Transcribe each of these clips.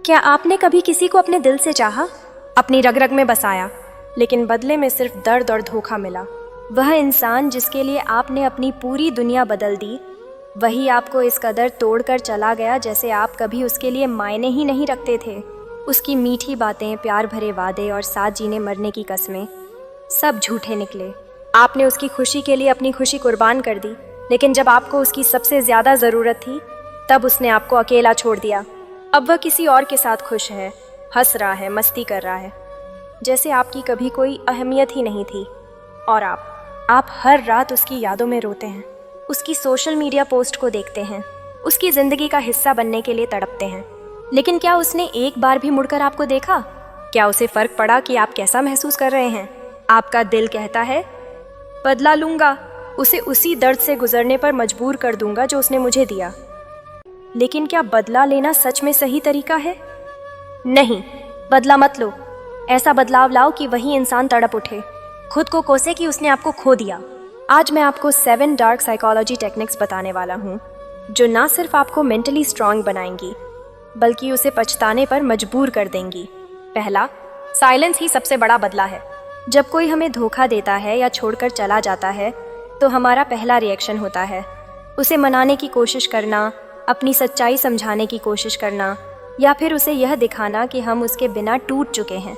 क्या आपने कभी किसी को अपने दिल से चाहा, अपनी रग रग में बसाया, लेकिन बदले में सिर्फ दर्द और धोखा मिला? वह इंसान जिसके लिए आपने अपनी पूरी दुनिया बदल दी, वही आपको इस कदर तोड़कर चला गया जैसे आप कभी उसके लिए मायने ही नहीं रखते थे। उसकी मीठी बातें, प्यार भरे वादे और साथ जीने मरने की कस्में सब झूठे निकले। आपने उसकी खुशी के लिए अपनी खुशी कुर्बान कर दी, लेकिन जब आपको उसकी सबसे ज़्यादा ज़रूरत थी तब उसने आपको अकेला छोड़ दिया। अब वह किसी और के साथ खुश है, हंस रहा है, मस्ती कर रहा है, जैसे आपकी कभी कोई अहमियत ही नहीं थी। और आप हर रात उसकी यादों में रोते हैं, उसकी सोशल मीडिया पोस्ट को देखते हैं, उसकी ज़िंदगी का हिस्सा बनने के लिए तड़पते हैं। लेकिन क्या उसने एक बार भी मुड़कर आपको देखा? क्या उसे फ़र्क पड़ा कि आप कैसा महसूस कर रहे हैं? आपका दिल कहता है बदला लूँगा, उसे उसी दर्द से गुजरने पर मजबूर कर दूंगा जो उसने मुझे दिया। लेकिन क्या बदला लेना सच में सही तरीका है? नहीं, बदला मत लो। ऐसा बदलाव लाओ कि वही इंसान तड़प उठे, खुद को कोसे कि उसने आपको खो दिया। आज मैं आपको 7 डार्क साइकोलॉजी टेक्निक्स बताने वाला हूँ, जो ना सिर्फ आपको मेंटली स्ट्रांग बनाएंगी, बल्कि उसे पछताने पर मजबूर कर देंगी। पहला, साइलेंस ही सबसे बड़ा बदला है। जब कोई हमें धोखा देता है या छोड़कर चला जाता है, तो हमारा पहला रिएक्शन होता है उसे मनाने की कोशिश करना, अपनी सच्चाई समझाने की कोशिश करना, या फिर उसे यह दिखाना कि हम उसके बिना टूट चुके हैं।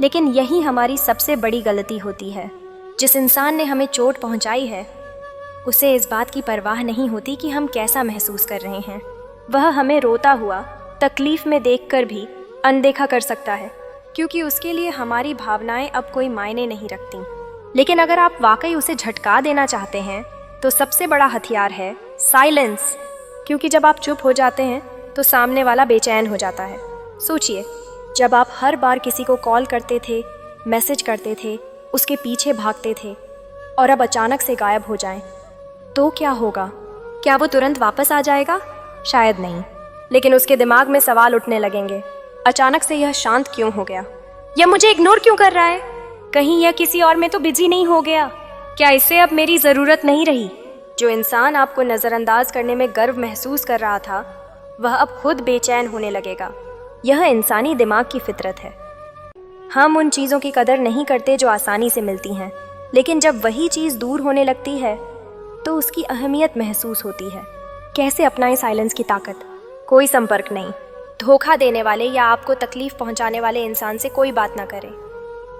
लेकिन यही हमारी सबसे बड़ी गलती होती है। जिस इंसान ने हमें चोट पहुंचाई है, उसे इस बात की परवाह नहीं होती कि हम कैसा महसूस कर रहे हैं। वह हमें रोता हुआ, तकलीफ में देखकर भी अनदेखा कर सकता है, क्योंकि उसके लिए हमारी भावनाएं अब कोई मायने नहीं रखती। लेकिन अगर आप वाकई उसे झटका देना चाहते हैं, तो सबसे बड़ा हथियार है साइलेंस। क्योंकि जब आप चुप हो जाते हैं तो सामने वाला बेचैन हो जाता है। सोचिए, जब आप हर बार किसी को कॉल करते थे, मैसेज करते थे, उसके पीछे भागते थे, और अब अचानक से गायब हो जाएं, तो क्या होगा? क्या वो तुरंत वापस आ जाएगा? शायद नहीं, लेकिन उसके दिमाग में सवाल उठने लगेंगे। अचानक से यह शांत क्यों हो गया? यह मुझे इग्नोर क्यों कर रहा है? कहीं यह किसी और में तो बिजी नहीं हो गया? क्या इससे अब मेरी ज़रूरत नहीं रही? जो इंसान आपको नज़रअंदाज करने में गर्व महसूस कर रहा था, वह अब खुद बेचैन होने लगेगा। यह इंसानी दिमाग की फितरत है। हम उन चीज़ों की कदर नहीं करते जो आसानी से मिलती हैं, लेकिन जब वही चीज़ दूर होने लगती है तो उसकी अहमियत महसूस होती है। कैसे अपनाएं साइलेंस की ताकत? कोई संपर्क नहीं, धोखा देने वाले या आपको तकलीफ पहुंचाने वाले इंसान से कोई बात ना करें।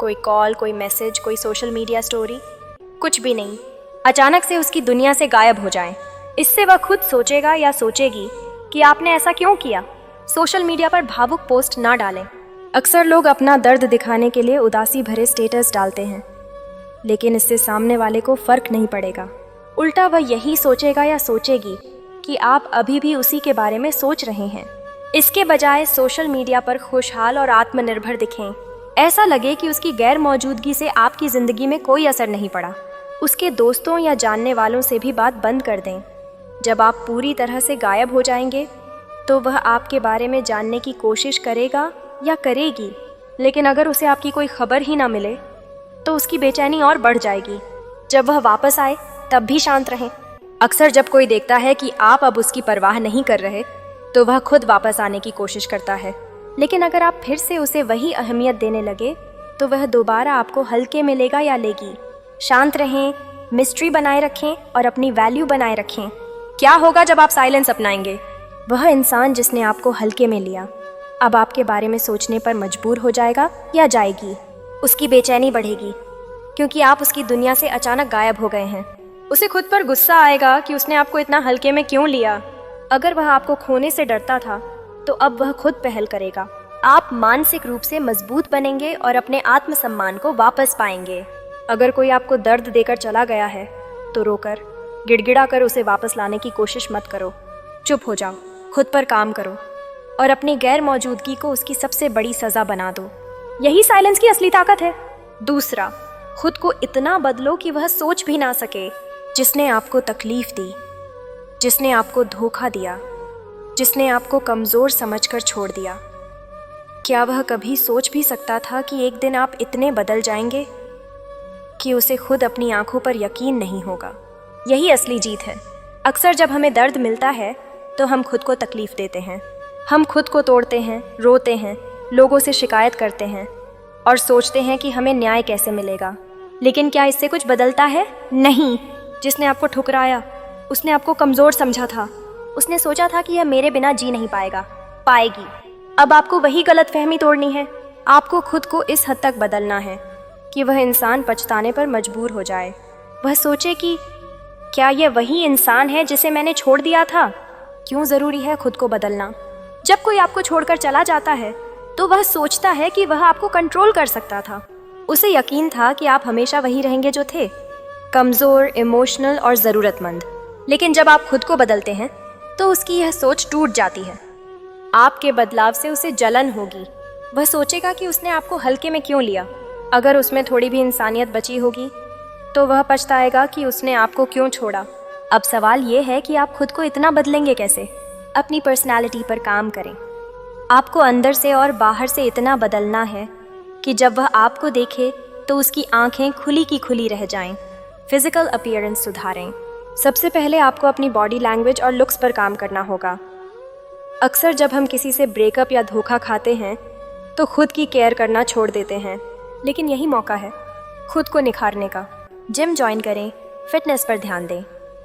कोई कॉल, कोई मैसेज, कोई सोशल मीडिया स्टोरी, कुछ भी नहीं। अचानक से उसकी दुनिया से गायब हो जाएं। इससे वह खुद सोचेगा या सोचेगी कि आपने ऐसा क्यों किया। सोशल मीडिया पर भावुक पोस्ट ना डालें। अक्सर लोग अपना दर्द दिखाने के लिए उदासी भरे स्टेटस डालते हैं, लेकिन इससे सामने वाले को फर्क नहीं पड़ेगा। उल्टा वह यही सोचेगा या सोचेगी कि आप अभी भी उसी के बारे में सोच रहे हैं। इसके बजाय सोशल मीडिया पर खुशहाल और आत्मनिर्भर दिखें। ऐसा लगे कि उसकी गैर मौजूदगी से आपकी ज़िंदगी में कोई असर नहीं पड़ा। उसके दोस्तों या जानने वालों से भी बात बंद कर दें। जब आप पूरी तरह से गायब हो जाएंगे, तो वह आपके बारे में जानने की कोशिश करेगा या करेगी, लेकिन अगर उसे आपकी कोई खबर ही ना मिले, तो उसकी बेचैनी और बढ़ जाएगी। जब वह वापस आए, तब भी शांत रहें। अक्सर जब कोई देखता है कि आप अब उसकी परवाह नहीं कर रहे, तो वह खुद वापस आने की कोशिश करता है। लेकिन अगर आप फिर से उसे वही अहमियत देने लगे, तो वह दोबारा आपको हल्के में लेगा या लेगी। शांत रहें, मिस्ट्री बनाए रखें और अपनी वैल्यू बनाए रखें। क्या होगा जब आप साइलेंस अपनाएंगे? वह इंसान जिसने आपको हल्के में लिया, अब आपके बारे में सोचने पर मजबूर हो जाएगा या जाएगी। उसकी बेचैनी बढ़ेगी, क्योंकि आप उसकी दुनिया से अचानक गायब हो गए हैं। उसे खुद पर गुस्सा आएगा कि उसने आपको इतना हल्के में क्यों लिया। अगर वह आपको खोने से डरता था, तो अब वह खुद पहल करेगा। आप मानसिक रूप से मजबूत बनेंगे और अपने आत्मसम्मान को वापस पाएंगे। अगर कोई आपको दर्द देकर चला गया है, तो रोकर, गिड़गिड़ा कर उसे वापस लाने की कोशिश मत करो। चुप हो जाओ, खुद पर काम करो और अपनी गैर मौजूदगी को उसकी सबसे बड़ी सज़ा बना दो। यही साइलेंस की असली ताकत है। दूसरा, खुद को इतना बदलो कि वह सोच भी ना सके। जिसने आपको तकलीफ दी, जिसने आपको धोखा दिया, जिसने आपको कमज़ोर समझकर छोड़ दिया, क्या वह कभी सोच भी सकता था कि एक दिन आप इतने बदल जाएंगे कि उसे खुद अपनी आंखों पर यकीन नहीं होगा? यही असली जीत है। अक्सर जब हमें दर्द मिलता है, तो हम खुद को तकलीफ देते हैं, हम खुद को तोड़ते हैं, रोते हैं, लोगों से शिकायत करते हैं और सोचते हैं कि हमें न्याय कैसे मिलेगा। लेकिन क्या इससे कुछ बदलता है? नहीं। जिसने आपको ठुकराया उसने आपको कमज़ोर समझा था। उसने सोचा था कि यह मेरे बिना जी नहीं पाएगी। अब आपको वही गलतफहमी तोड़नी है। आपको खुद को इस हद तक बदलना है कि वह इंसान पछताने पर मजबूर हो जाए। वह सोचे कि क्या यह वही इंसान है जिसे मैंने छोड़ दिया था? क्यों ज़रूरी है खुद को बदलना? जब कोई आपको छोड़कर चला जाता है तो वह सोचता है कि वह आपको कंट्रोल कर सकता था। उसे यकीन था कि आप हमेशा वही रहेंगे जो थे, कमज़ोर, इमोशनल और ज़रूरतमंद। लेकिन जब आप खुद को बदलते हैं तो उसकी यह सोच टूट जाती है। आपके बदलाव से उसे जलन होगी। वह सोचेगा कि उसने आपको हल्के में क्यों लिया। अगर उसमें थोड़ी भी इंसानियत बची होगी तो वह पछताएगा कि उसने आपको क्यों छोड़ा। अब सवाल ये है कि आप खुद को इतना बदलेंगे कैसे? अपनी पर्सनालिटी पर काम करें। आपको अंदर से और बाहर से इतना बदलना है कि जब वह आपको देखे तो उसकी आंखें खुली की खुली रह जाएं। फिजिकल अपीयरेंस सुधारें। सबसे पहले आपको अपनी बॉडी लैंग्वेज और लुक्स पर काम करना होगा। अक्सर जब हम किसी से ब्रेकअप या धोखा खाते हैं तो खुद की केयर करना छोड़ देते हैं, लेकिन यही मौका है खुद को निखारने का। जिम ज्वाइन करें, फिटनेस पर ध्यान दें।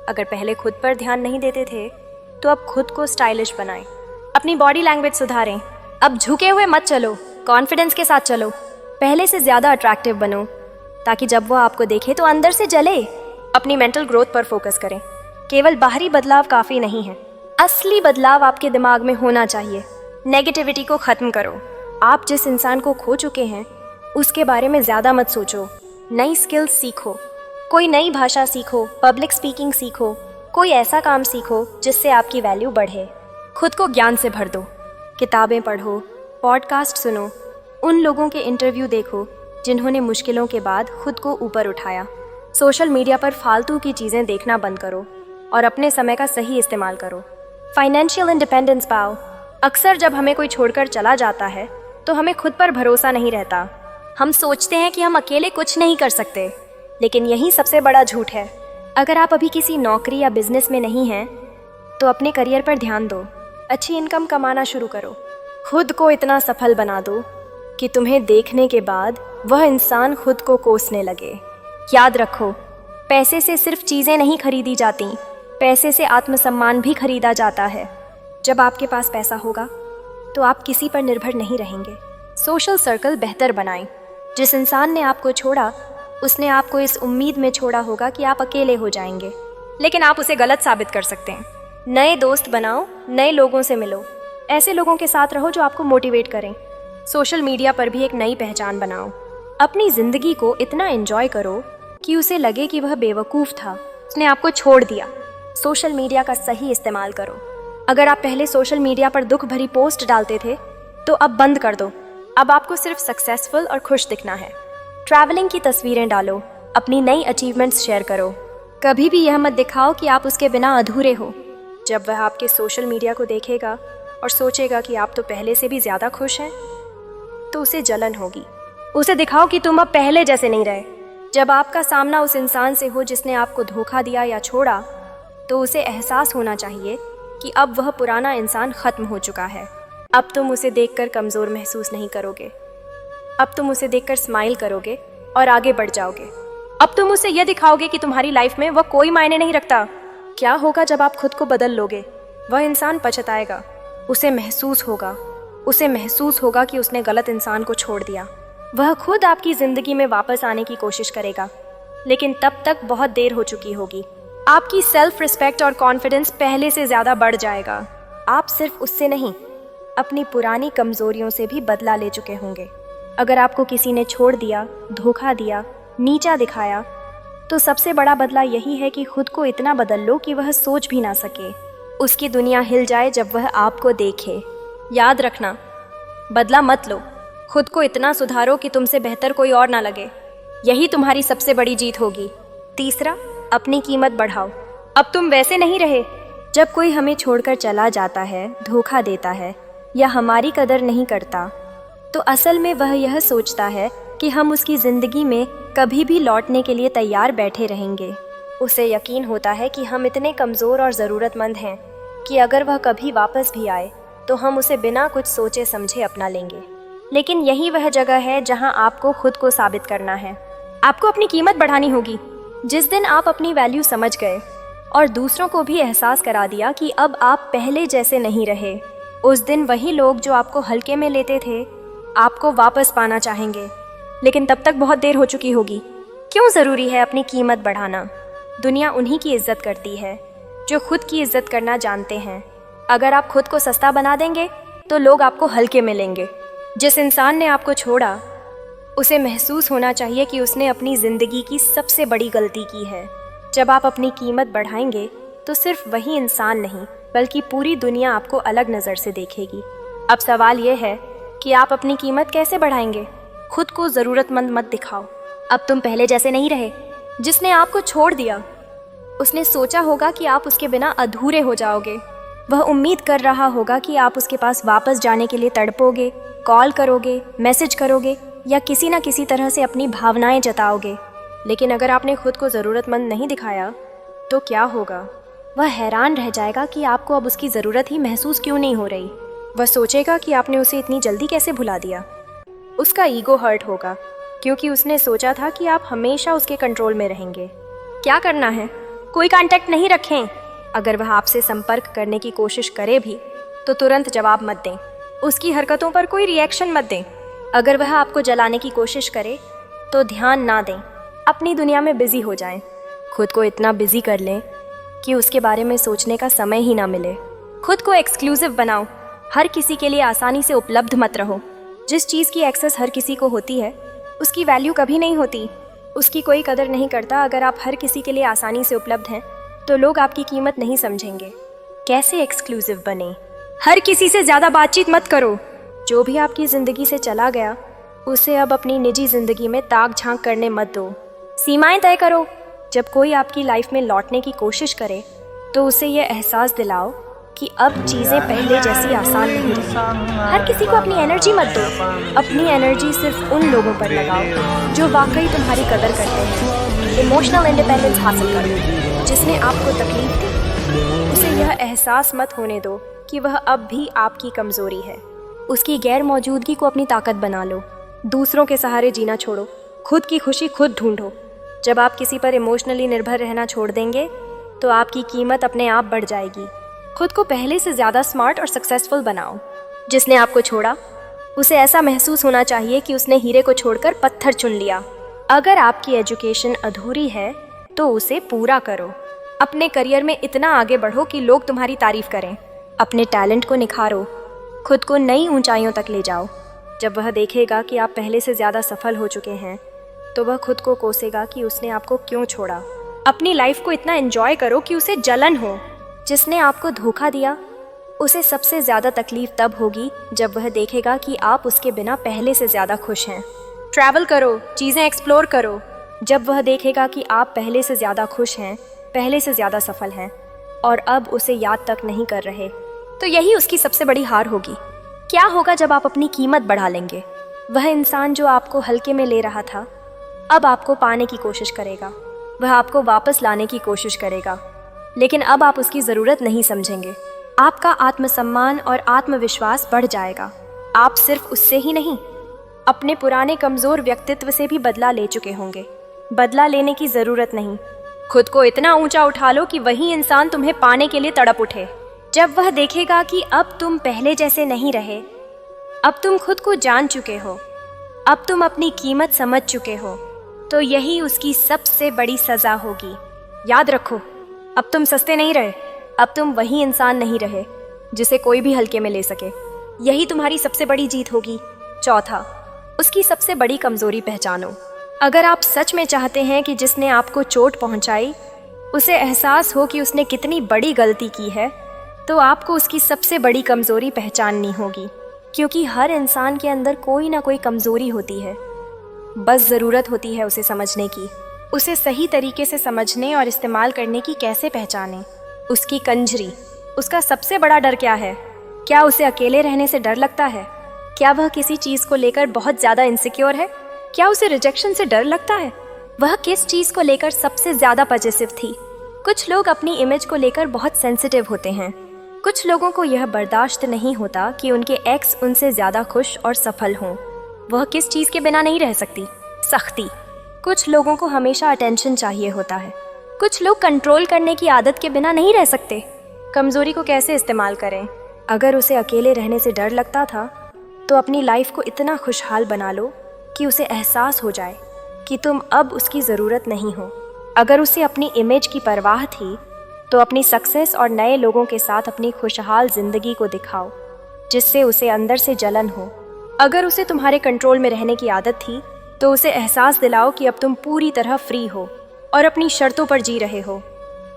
अगर पहले खुद पर ध्यान नहीं देते थे तो अब खुद को स्टाइलिश बनाएं। अपनी बॉडी लैंग्वेज सुधारें। अब झुके हुए मत चलो, कॉन्फिडेंस के साथ चलो। पहले से ज़्यादा अट्रैक्टिव बनो ताकि जब वो आपको देखे तो अंदर से जले। अपनी मेंटल ग्रोथ पर फोकस करें। केवल बाहरी बदलाव काफ़ी नहीं है, असली बदलाव आपके दिमाग में होना चाहिए। नेगेटिविटी को ख़त्म करो। आप जिस इंसान को खो चुके हैं उसके बारे में ज़्यादा मत सोचो। नई स्किल्स सीखो, कोई नई भाषा सीखो, पब्लिक स्पीकिंग सीखो, कोई ऐसा काम सीखो जिससे आपकी वैल्यू बढ़े। खुद को ज्ञान से भर दो। किताबें पढ़ो, पॉडकास्ट सुनो, उन लोगों के इंटरव्यू देखो जिन्होंने मुश्किलों के बाद खुद को ऊपर उठाया। सोशल मीडिया पर फालतू की चीज़ें देखना बंद करो और अपने समय का सही इस्तेमाल करो। फाइनेंशियल इंडिपेंडेंस पाओ। अक्सर जब हमें कोई छोड़कर चला जाता है तो हमें खुद पर भरोसा नहीं रहता। हम सोचते हैं कि हम अकेले कुछ नहीं कर सकते, लेकिन यही सबसे बड़ा झूठ है। अगर आप अभी किसी नौकरी या बिजनेस में नहीं हैं तो अपने करियर पर ध्यान दो। अच्छी इनकम कमाना शुरू करो। खुद को इतना सफल बना दो कि तुम्हें देखने के बाद वह इंसान खुद को कोसने लगे। याद रखो, पैसे से सिर्फ चीज़ें नहीं खरीदी जाती, पैसे से आत्मसम्मान भी खरीदा जाता है। जब आपके पास पैसा होगा तो आप किसी पर निर्भर नहीं रहेंगे। सोशल सर्कल बेहतर बनाएं। जिस इंसान ने आपको छोड़ा उसने आपको इस उम्मीद में छोड़ा होगा कि आप अकेले हो जाएंगे, लेकिन आप उसे गलत साबित कर सकते हैं। नए दोस्त बनाओ, नए लोगों से मिलो, ऐसे लोगों के साथ रहो जो आपको मोटिवेट करें। सोशल मीडिया पर भी एक नई पहचान बनाओ। अपनी ज़िंदगी को इतना एंजॉय करो कि उसे लगे कि वह बेवकूफ़ था, उसने आपको छोड़ दिया। सोशल मीडिया का सही इस्तेमाल करो। अगर आप पहले सोशल मीडिया पर दुख भरी पोस्ट डालते थे तो अब बंद कर दो। अब आपको सिर्फ सक्सेसफुल और खुश दिखना है। ट्रैवलिंग की तस्वीरें डालो, अपनी नई अचीवमेंट्स शेयर करो। कभी भी यह मत दिखाओ कि आप उसके बिना अधूरे हो। जब वह आपके सोशल मीडिया को देखेगा और सोचेगा कि आप तो पहले से भी ज़्यादा खुश हैं तो उसे जलन होगी। उसे दिखाओ कि तुम अब पहले जैसे नहीं रहे। जब आपका सामना उस इंसान से हो जिसने आपको धोखा दिया या छोड़ा तो उसे एहसास होना चाहिए कि अब वह पुराना इंसान ख़त्म हो चुका है। अब तुम उसे देखकर कमज़ोर महसूस नहीं करोगे। अब तुम उसे देखकर स्माइल करोगे और आगे बढ़ जाओगे। अब तुम उसे यह दिखाओगे कि तुम्हारी लाइफ में वह कोई मायने नहीं रखता। क्या होगा जब आप खुद को बदल लोगे? वह इंसान पछताएगा। उसे महसूस होगा कि उसने गलत इंसान को छोड़ दिया। वह खुद आपकी ज़िंदगी में वापस आने की कोशिश करेगा, लेकिन तब तक बहुत देर हो चुकी होगी। आपकी सेल्फ रिस्पेक्ट और कॉन्फिडेंस पहले से ज़्यादा बढ़ जाएगा। आप सिर्फ उससे नहीं, अपनी पुरानी कमज़ोरियों से भी बदला ले चुके होंगे। अगर आपको किसी ने छोड़ दिया, धोखा दिया, नीचा दिखाया, तो सबसे बड़ा बदला यही है कि खुद को इतना बदल लो कि वह सोच भी ना सके। उसकी दुनिया हिल जाए जब वह आपको देखे। याद रखना, बदला मत लो, खुद को इतना सुधारो कि तुमसे बेहतर कोई और ना लगे। यही तुम्हारी सबसे बड़ी जीत होगी। तीसरा, अपनी कीमत बढ़ाओ। अब तुम वैसे नहीं रहे। जब कोई हमें छोड़कर चला जाता है, धोखा देता है या हमारी कदर नहीं करता, तो असल में वह यह सोचता है कि हम उसकी ज़िंदगी में कभी भी लौटने के लिए तैयार बैठे रहेंगे। उसे यकीन होता है कि हम इतने कमज़ोर और ज़रूरतमंद हैं कि अगर वह कभी वापस भी आए तो हम उसे बिना कुछ सोचे समझे अपना लेंगे। लेकिन यही वह जगह है जहां आपको खुद को साबित करना है। आपको अपनी कीमत बढ़ानी होगी। जिस दिन आप अपनी वैल्यू समझ गए और दूसरों को भी एहसास करा दिया कि अब आप पहले जैसे नहीं रहे, उस दिन वही लोग जो आपको हल्के में लेते थे आपको वापस पाना चाहेंगे। लेकिन तब तक बहुत देर हो चुकी होगी। क्यों ज़रूरी है अपनी कीमत बढ़ाना? दुनिया उन्हीं की इज्जत करती है जो खुद की इज्जत करना जानते हैं। अगर आप खुद को सस्ता बना देंगे तो लोग आपको हल्के में लेंगे। जिस इंसान ने आपको छोड़ा उसे महसूस होना चाहिए कि उसने अपनी ज़िंदगी की सबसे बड़ी गलती की है। जब आप अपनी कीमत बढ़ाएंगे तो सिर्फ वही इंसान नहीं बल्कि पूरी दुनिया आपको अलग नज़र से देखेगी। अब सवाल यह है कि आप अपनी कीमत कैसे बढ़ाएंगे? खुद को ज़रूरतमंद मत दिखाओ। अब तुम पहले जैसे नहीं रहे। जिसने आपको छोड़ दिया उसने सोचा होगा कि आप उसके बिना अधूरे हो जाओगे। वह उम्मीद कर रहा होगा कि आप उसके पास वापस जाने के लिए तड़पोगे, कॉल करोगे, मैसेज करोगे या किसी न किसी तरह से अपनी भावनाएं जताओगे। लेकिन अगर आपने खुद को ज़रूरतमंद नहीं दिखाया तो क्या होगा? वह हैरान रह जाएगा कि आपको अब उसकी ज़रूरत ही महसूस क्यों नहीं हो रही। वह सोचेगा कि आपने उसे इतनी जल्दी कैसे भुला दिया। उसका ईगो हर्ट होगा क्योंकि उसने सोचा था कि आप हमेशा उसके कंट्रोल में रहेंगे। क्या करना है? कोई कांटेक्ट नहीं रखें। अगर वह आपसे संपर्क करने की कोशिश करे भी तो तुरंत जवाब मत दें। उसकी हरकतों पर कोई रिएक्शन मत दें। अगर वह आपको जलाने की कोशिश करे तो ध्यान ना दें। अपनी दुनिया में बिजी हो जाएं। खुद को इतना बिजी कर लें कि उसके बारे में सोचने का समय ही ना मिले। खुद को एक्सक्लूसिव बनाओ। हर किसी के लिए आसानी से उपलब्ध मत रहो। जिस चीज़ की एक्सेस हर किसी को होती है उसकी वैल्यू कभी नहीं होती। उसकी कोई कदर नहीं करता। अगर आप हर किसी के लिए आसानी से उपलब्ध हैं तो लोग आपकी कीमत नहीं समझेंगे। कैसे एक्सक्लूसिव बने? हर किसी से ज़्यादा बातचीत मत करो। जो भी आपकी ज़िंदगी से चला गया उसे अब अपनी निजी ज़िंदगी में ताक झांक करने मत दो। सीमाएं तय करो। जब कोई आपकी लाइफ में लौटने की कोशिश करे तो उसे यह एहसास दिलाओ कि अब चीज़ें पहले जैसी आसान नहीं रही। हर किसी को अपनी एनर्जी मत दो। अपनी एनर्जी सिर्फ उन लोगों पर लगाओ जो वाकई तुम्हारी कदर करते हैं। इमोशनल इंडिपेंडेंस हासिल करो। जिसने आपको तकलीफ दी उसे यह एहसास मत होने दो कि वह अब भी आपकी कमज़ोरी है। उसकी गैर मौजूदगी को अपनी ताकत बना लो। दूसरों के सहारे जीना छोड़ो। खुद की खुशी खुद ढूंढो। जब आप किसी पर इमोशनली निर्भर रहना छोड़ देंगे तो आपकी कीमत अपने आप बढ़ जाएगी। खुद को पहले से ज़्यादा स्मार्ट और सक्सेसफुल बनाओ। जिसने आपको छोड़ा उसे ऐसा महसूस होना चाहिए कि उसने हीरे को छोड़कर पत्थर चुन लिया। अगर आपकी एजुकेशन अधूरी है तो उसे पूरा करो। अपने करियर में इतना आगे बढ़ो कि लोग तुम्हारी तारीफ करें। अपने टैलेंट को निखारो। खुद को नई ऊंचाइयों तक ले जाओ। जब वह देखेगा कि आप पहले से ज़्यादा सफल हो चुके हैं तो वह खुद को कोसेगा कि उसने आपको क्यों छोड़ा। अपनी लाइफ को इतना एंजॉय करो कि उसे जलन हो। जिसने आपको धोखा दिया उसे सबसे ज़्यादा तकलीफ तब होगी जब वह देखेगा कि आप उसके बिना पहले से ज़्यादा खुश हैं। ट्रैवल करो, चीज़ें एक्सप्लोर करो। जब वह देखेगा कि आप पहले से ज़्यादा खुश हैं, पहले से ज़्यादा सफल हैं और अब उसे याद तक नहीं कर रहे, तो यही उसकी सबसे बड़ी हार होगी। क्या होगा जब आप अपनी कीमत बढ़ा लेंगे? वह इंसान जो आपको हल्के में ले रहा था अब आपको पाने की कोशिश करेगा। वह आपको वापस लाने की कोशिश करेगा, लेकिन अब आप उसकी ज़रूरत नहीं समझेंगे। आपका आत्मसम्मान और आत्मविश्वास बढ़ जाएगा। आप सिर्फ उससे ही नहीं, अपने पुराने कमज़ोर व्यक्तित्व से भी बदला ले चुके होंगे। बदला लेने की ज़रूरत नहीं। खुद को इतना ऊंचा उठा लो कि वही इंसान तुम्हें पाने के लिए तड़प उठे। जब वह देखेगा कि अब तुम पहले जैसे नहीं रहे, अब तुम खुद को जान चुके हो, अब तुम अपनी कीमत समझ चुके हो, तो यही उसकी सबसे बड़ी सज़ा होगी। याद रखो, अब तुम सस्ते नहीं रहे। अब तुम वही इंसान नहीं रहे जिसे कोई भी हल्के में ले सके। यही तुम्हारी सबसे बड़ी जीत होगी। चौथा, उसकी सबसे बड़ी कमज़ोरी पहचानो। अगर आप सच में चाहते हैं कि जिसने आपको चोट पहुंचाई उसे एहसास हो कि उसने कितनी बड़ी गलती की है, तो आपको उसकी सबसे बड़ी कमज़ोरी पहचाननी होगी। क्योंकि हर इंसान के अंदर कोई ना कोई कमज़ोरी होती है, बस ज़रूरत होती है उसे समझने की। उसे सही तरीके से समझने और इस्तेमाल करने की कैसे पहचानें? उसकी कंजरी। उसका सबसे बड़ा डर क्या है? क्या उसे अकेले रहने से डर लगता है? क्या वह किसी चीज़ को लेकर बहुत ज़्यादा इनसिक्योर है? क्या उसे रिजेक्शन से डर लगता है? वह किस चीज़ को लेकर सबसे ज़्यादा पॉजिटिव थी? कुछ लोग अपनी इमेज को लेकर बहुत सेंसिटिव होते हैं, कुछ लोगों को यह बर्दाश्त नहीं होता कि उनके एक्स उनसे ज़्यादा खुश और सफल हों। वह किस चीज़ के बिना नहीं रह सकती? सख्ती। कुछ लोगों को हमेशा अटेंशन चाहिए होता है। कुछ लोग कंट्रोल करने की आदत के बिना नहीं रह सकते। कमज़ोरी को कैसे इस्तेमाल करें? अगर उसे अकेले रहने से डर लगता था तो अपनी लाइफ को इतना खुशहाल बना लो कि उसे एहसास हो जाए कि तुम अब उसकी ज़रूरत नहीं हो। अगर उसे अपनी इमेज की परवाह थी तो अपनी सक्सेस और नए लोगों के साथ अपनी खुशहाल ज़िंदगी को दिखाओ जिससे उसे अंदर से जलन हो। अगर उसे तुम्हारे कंट्रोल में रहने की आदत थी तो उसे एहसास दिलाओ कि अब तुम पूरी तरह फ्री हो और अपनी शर्तों पर जी रहे हो।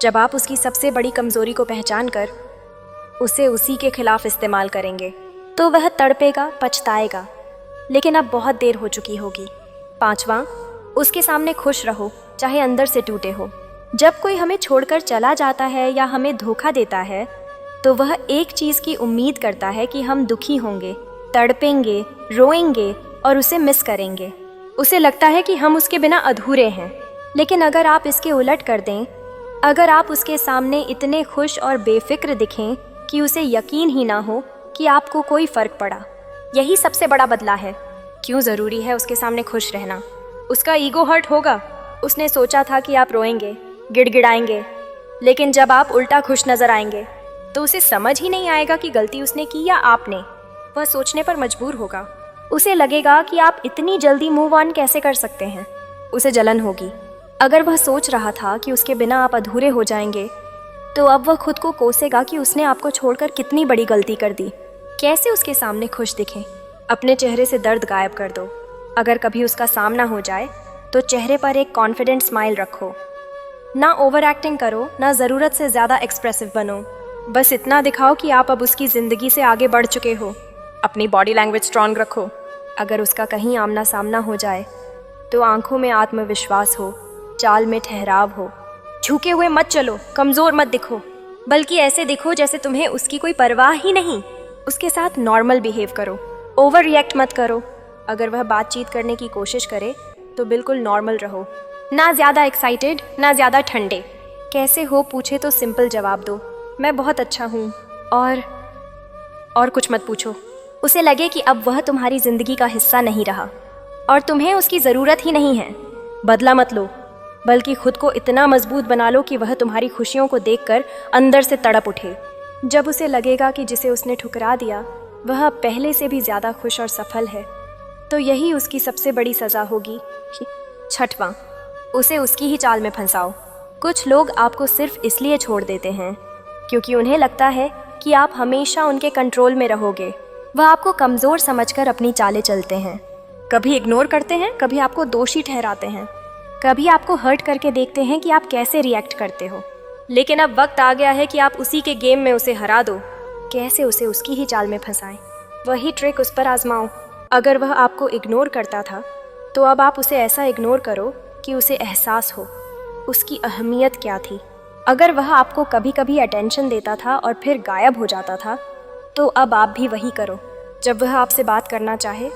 जब आप उसकी सबसे बड़ी कमज़ोरी को पहचान कर उसे उसी के खिलाफ इस्तेमाल करेंगे तो वह तड़पेगा, पछताएगा, लेकिन अब बहुत देर हो चुकी होगी। 5वां, उसके सामने खुश रहो चाहे अंदर से टूटे हो। जब कोई हमें छोड़कर चला जाता है या हमें धोखा देता है तो वह एक चीज़ की उम्मीद करता है कि हम दुखी होंगे, तड़पेंगे, रोएंगे और उसे मिस करेंगे। उसे लगता है कि हम उसके बिना अधूरे हैं। लेकिन अगर आप इसके उलट कर दें, अगर आप उसके सामने इतने खुश और बेफिक्र दिखें कि उसे यकीन ही ना हो कि आपको कोई फ़र्क पड़ा, यही सबसे बड़ा बदला है। क्यों ज़रूरी है उसके सामने खुश रहना? उसका ईगो हर्ट होगा। उसने सोचा था कि आप रोएंगे, गिड़गिड़ाएंगे, लेकिन जब आप उल्टा खुश नज़र आएंगे तो उसे समझ ही नहीं आएगा कि गलती उसने की या आपने। वह सोचने पर मजबूर होगा। उसे लगेगा कि आप इतनी जल्दी मूव ऑन कैसे कर सकते हैं। उसे जलन होगी। अगर वह सोच रहा था कि उसके बिना आप अधूरे हो जाएंगे तो अब वह खुद को कोसेगा कि उसने आपको छोड़कर कितनी बड़ी गलती कर दी। कैसे उसके सामने खुश दिखें? अपने चेहरे से दर्द गायब कर दो। अगर कभी उसका सामना हो जाए तो चेहरे पर एक कॉन्फिडेंट स्माइल रखो। ना ओवर एक्टिंग करो, ना ज़रूरत से ज़्यादा एक्सप्रेसिव बनो। बस इतना दिखाओ कि आप अब उसकी ज़िंदगी से आगे बढ़ चुके हो। अपनी बॉडी लैंग्वेज स्ट्रॉन्ग रखो। अगर उसका कहीं आमना सामना हो जाए तो आंखों में आत्मविश्वास हो, चाल में ठहराव हो। झुके हुए मत चलो, कमज़ोर मत दिखो, बल्कि ऐसे दिखो जैसे तुम्हें उसकी कोई परवाह ही नहीं। उसके साथ नॉर्मल बिहेव करो, ओवर रिएक्ट मत करो। अगर वह बातचीत करने की कोशिश करे तो बिल्कुल नॉर्मल रहो, ना ज़्यादा एक्साइटेड, ना ज़्यादा ठंडे। कैसे हो पूछे तो सिंपल जवाब दो, मैं बहुत अच्छा हूँ, और कुछ मत पूछो। उसे लगे कि अब वह तुम्हारी ज़िंदगी का हिस्सा नहीं रहा और तुम्हें उसकी ज़रूरत ही नहीं है। बदला मत लो, बल्कि खुद को इतना मजबूत बना लो कि वह तुम्हारी खुशियों को देखकर अंदर से तड़प उठे। जब उसे लगेगा कि जिसे उसने ठुकरा दिया वह पहले से भी ज़्यादा खुश और सफल है, तो यही उसकी सबसे बड़ी सज़ा होगी। 6वां, उसे उसकी ही चाल में फंसाओ। कुछ लोग आपको सिर्फ इसलिए छोड़ देते हैं क्योंकि उन्हें लगता है कि आप हमेशा उनके कंट्रोल में रहोगे। वह आपको कमज़ोर समझकर अपनी चालें चलते हैं। कभी इग्नोर करते हैं, कभी आपको दोषी ठहराते हैं, कभी आपको हर्ट करके देखते हैं कि आप कैसे रिएक्ट करते हो। लेकिन अब वक्त आ गया है कि आप उसी के गेम में उसे हरा दो। कैसे उसे उसकी ही चाल में फंसाएं, वही ट्रिक उस पर आजमाओ। अगर वह आपको इग्नोर करता था तो अब आप उसे ऐसा इग्नोर करो कि उसे एहसास हो उसकी अहमियत क्या थी। अगर वह आपको कभी कभी अटेंशन देता था और फिर गायब हो जाता था तो अब आप भी वही करो। जब वह आपसे बात करना चाहे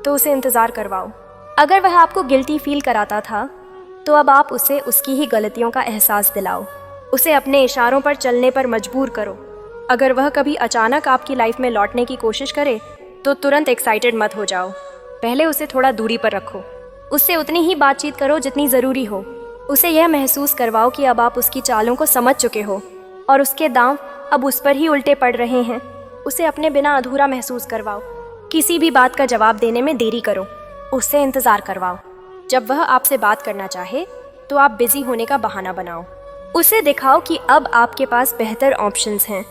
तो उसे इंतज़ार करवाओ। अगर वह आपको गिल्टी फील कराता था तो अब आप उसे उसकी ही गलतियों का एहसास दिलाओ। उसे अपने इशारों पर चलने पर मजबूर करो। अगर वह कभी अचानक आपकी लाइफ में लौटने की कोशिश करे तो तुरंत एक्साइटेड मत हो जाओ। पहले उसे थोड़ा दूरी पर रखो। उससे उतनी ही बातचीत करो जितनी ज़रूरी हो। उसे यह महसूस करवाओ कि अब आप उसकी चालों को समझ चुके हो और उसके दांव अब उस पर ही उल्टे पड़ रहे हैं। उसे अपने बिना अधूरा महसूस करवाओ। किसी भी बात का जवाब देने में देरी करो, उससे इंतज़ार करवाओ। जब वह आपसे बात करना चाहे तो आप बिजी होने का बहाना बनाओ। उसे दिखाओ कि अब आपके पास बेहतर ऑप्शंस हैं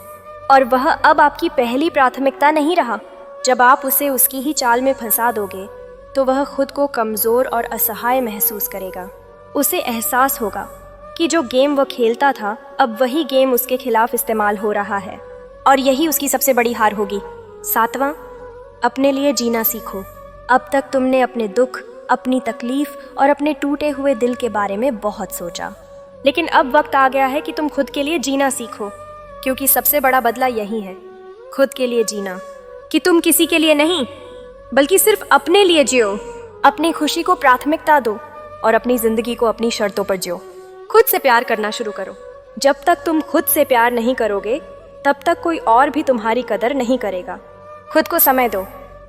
और वह अब आपकी पहली प्राथमिकता नहीं रहा। जब आप उसे उसकी ही चाल में फंसा दोगे तो वह खुद को कमज़ोर और असहाय महसूस करेगा। उसे एहसास होगा कि जो गेम वह खेलता था अब वही गेम उसके खिलाफ इस्तेमाल हो रहा है और यही उसकी सबसे बड़ी हार होगी। 7वां, अपने लिए जीना सीखो। अब तक तुमने अपने दुख, अपनी तकलीफ और अपने टूटे हुए दिल के बारे में बहुत सोचा, लेकिन अब वक्त आ गया है कि तुम खुद के लिए जीना सीखो, क्योंकि सबसे बड़ा बदला यही है, खुद के लिए जीना। कि तुम किसी के लिए नहीं बल्कि सिर्फ अपने लिए जियो। अपनी खुशी को प्राथमिकता दो और अपनी ज़िंदगी को अपनी शर्तों पर जियो। खुद से प्यार करना शुरू करो। जब तक तुम खुद से प्यार नहीं करोगे तब तक कोई और भी तुम्हारी कदर नहीं करेगा। खुद को समय दो,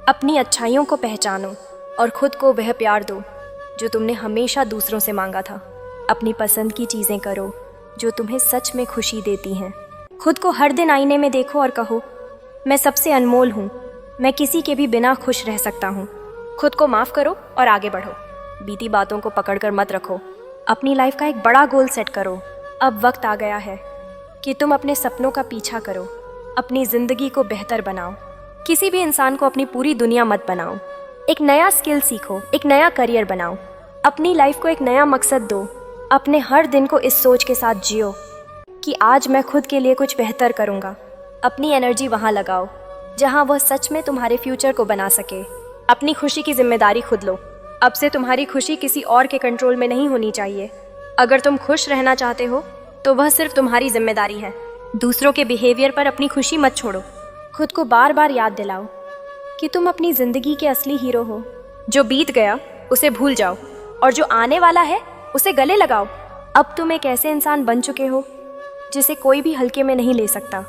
अपनी अच्छाइयों को पहचानो और खुद को वह प्यार दो जो तुमने हमेशा दूसरों से मांगा था। अपनी पसंद की चीज़ें करो जो तुम्हें सच में खुशी देती हैं। खुद को हर दिन आईने में देखो और कहो, मैं सबसे अनमोल हूँ, मैं किसी के भी बिना खुश रह सकता हूँ। खुद को माफ़ करो और आगे बढ़ो। बीती बातों को पकड़कर मत रखो। अपनी लाइफ का एक बड़ा गोल सेट करो। अब वक्त आ गया है कि तुम अपने सपनों का पीछा करो, अपनी ज़िंदगी को बेहतर बनाओ। किसी भी इंसान को अपनी पूरी दुनिया मत बनाओ। एक नया स्किल सीखो, एक नया करियर बनाओ, अपनी लाइफ को एक नया मकसद दो। अपने हर दिन को इस सोच के साथ जियो कि आज मैं खुद के लिए कुछ बेहतर करूँगा। अपनी एनर्जी वहाँ लगाओ जहाँ वह सच में तुम्हारे फ्यूचर को बना सके। अपनी खुशी की जिम्मेदारी खुद लो। अब से तुम्हारी खुशी किसी और के कंट्रोल में नहीं होनी चाहिए। अगर तुम खुश रहना चाहते हो तो वह सिर्फ तुम्हारी जिम्मेदारी है। दूसरों के बिहेवियर पर अपनी खुशी मत छोड़ो। खुद को बार बार याद दिलाओ कि तुम अपनी ज़िंदगी के असली हीरो हो। जो बीत गया उसे भूल जाओ और जो आने वाला है उसे गले लगाओ। अब तुम एक ऐसे इंसान बन चुके हो जिसे कोई भी हल्के में नहीं ले सकता।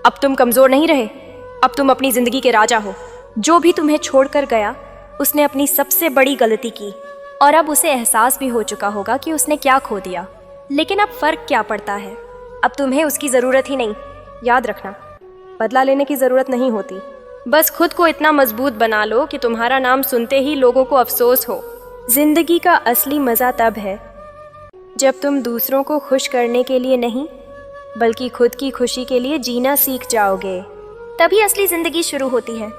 अब तुम कमज़ोर नहीं रहे, अब तुम अपनी ज़िंदगी के राजा हो। जो भी तुम्हें छोड़कर गया उसने अपनी सबसे बड़ी गलती की और अब उसे एहसास भी हो चुका होगा कि उसने क्या खो दिया। लेकिन अब फ़र्क क्या पड़ता है, अब तुम्हें उसकी ज़रूरत ही नहीं। याद रखना, बदला लेने की ज़रूरत नहीं होती। बस खुद को इतना मजबूत बना लो कि तुम्हारा नाम सुनते ही लोगों को अफसोस हो। ज़िंदगी का असली मज़ा तब है जब तुम दूसरों को खुश करने के लिए नहीं बल्कि खुद की खुशी के लिए जीना सीख जाओगे। तभी असली ज़िंदगी शुरू होती है।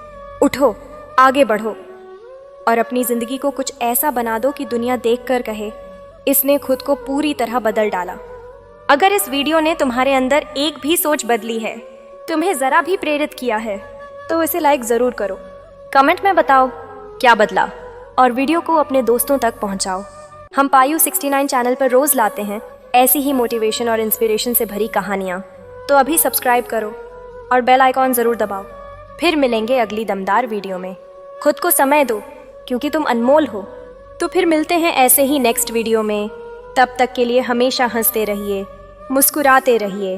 उठो, आगे बढ़ो और अपनी ज़िंदगी को कुछ ऐसा बना दो कि दुनिया देखकर कहे, इसने खुद को पूरी तरह बदल डाला। अगर इस वीडियो ने तुम्हारे अंदर एक भी सोच बदली है, तुम्हें ज़रा भी प्रेरित किया है, तो इसे लाइक ज़रूर करो। कमेंट में बताओ क्या बदला और वीडियो को अपने दोस्तों तक पहुंचाओ। हम पायु 69 चैनल पर रोज़ लाते हैं ऐसी ही मोटिवेशन और इंस्पिरेशन से भरी कहानियाँ। तो अभी सब्सक्राइब करो और बेल आइकॉन ज़रूर दबाओ। फिर मिलेंगे अगली दमदार वीडियो में। खुद को समय दो क्योंकि तुम अनमोल हो। तो फिर मिलते हैं ऐसे ही नेक्स्ट वीडियो में। तब तक के लिए हमेशा हंसते रहिए, मुस्कुराते रहिए।